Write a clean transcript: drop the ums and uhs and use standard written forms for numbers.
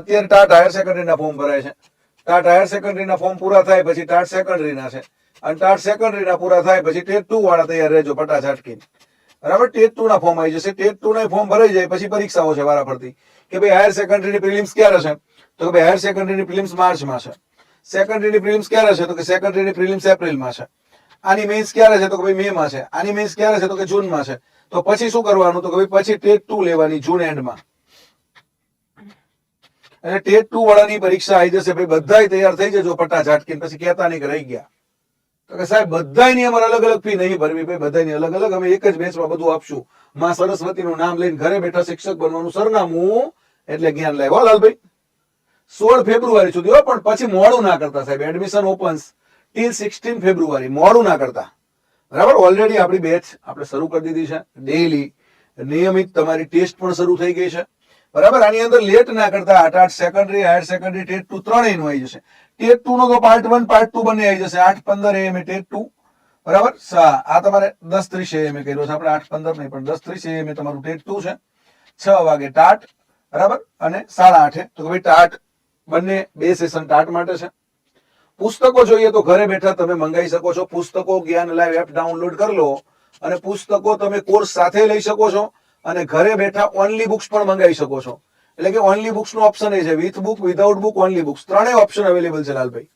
અત્યારે TAT higher સેકન્ડરીના form ભરાય છે. ટાટ હાયર સેકન્ડરીના ફોર્મ પૂરા થાય પછી ટાટ સેકન્ડરીના છે, અને ટાટ સેકન્ડરીના પૂરા થાય પછી ટેટ 2 વાળા તૈયાર રહેજો પટા ઝાટકીને. બરાબર, ટેટ 2 ના ફોર્મ આવી જશે. ટેટ 2 ના ફોર્મ ભરાઈ જાય પછી પરીક્ષાઓ છે વારાફરતી કે ભાઈ હાયર સેકન્ડરીની પ્રિલિમ્સ ક્યારે છે, તો કે ભાઈ હાયર સેકન્ડરીની પ્રિલિમ્સ માર્ચમાં છે. સેકન્ડરીની પ્રિલિમ્સ ક્યારે છે, તો કે સેકન્ડરીની પ્રિલિમ્સ એપ્રિલમાં છે. આની મેઇન્સ ક્યારે છે, તો કે ભાઈ મેમાં છે. આની મેઇન્સ ક્યારે છે, તો કે જૂનમાં છે. તો પછી શું કરવાનું, તો કે ભાઈ પછી ટેટ 2 લેવાની જૂન એન્ડમાં. અને ટેટ 2 વાળાની પરીક્ષા આવી જશે ભાઈ, બધાય તૈયાર થઈ જજો પટા ઝાટકીને. પછી કહેતા નહીં કે રહી ગયા, તો કે સાહેબ બધાયની અમારે અલગ અલગ ફી નહીં ભરવી ભાઈ, બધાયની અલગ અલગ, અમે એક જ બેચમાં બધું આપશું. માં સરસ્વતીનું નામ લઈને ઘરે બેઠા શિક્ષક બનવાનું સરનામું એટલે જ્ઞાન લાવ. હો લાલભાઈ, 16 ફેબ્રુઆરી સુધી હો, પણ પછી મોડું ના કરતા સાહેબ. એડમિશન ઓપન્સ ટીલ 16 ફેબ્રુઆરી, મોડું ના કરતા. બરાબર, ઓલરેડી આપણી બેચ આપણે શરૂ કરી દીધી છે. ડેઈલી નિયમિત તમારી ટેસ્ટ પણ શરૂ થઈ ગઈ છે. બરાબર, આની અંદર લેટ ના કરતા. TAT secondary, higher secondary, TET 2 ત્રણેયનું આવી જશે. ટેટ 2 નો તો પાર્ટ 1 પાર્ટ 2 બંને આવી જશે. 8:15 AM ટેટ 2. બરાબર, આ તમારે 10:30 AM કર્યો છે આપણે, 8:15 નહીં પણ 10:30 AM તમારું ટેટ 2 છે. 6 વાગે ટાટ, બરાબર, અને 8:30. તો ભાઈ ટાટ બંને 2 સેશન ટાટ માટે છે. પુસ્તકો જોઈએ તો ઘરે બેઠા તમે મંગાવી શકો છો. પુસ્તકો જ્ઞાન લાઈવ એપ ડાઉનલોડ કરી લો અને પુસ્તકો તમે કોર્સ સાથે લઈ શકો છો, અને ઘરે બેઠા ઓનલી બુક્સ પણ મંગાવી શકો છો. એટલે કે ઓનલી બુક્સ નો ઓપ્શન એ છે, with book, without book, only books, ત્રણેય ઓપ્શન અવેલેબલ છે લાલભાઈ.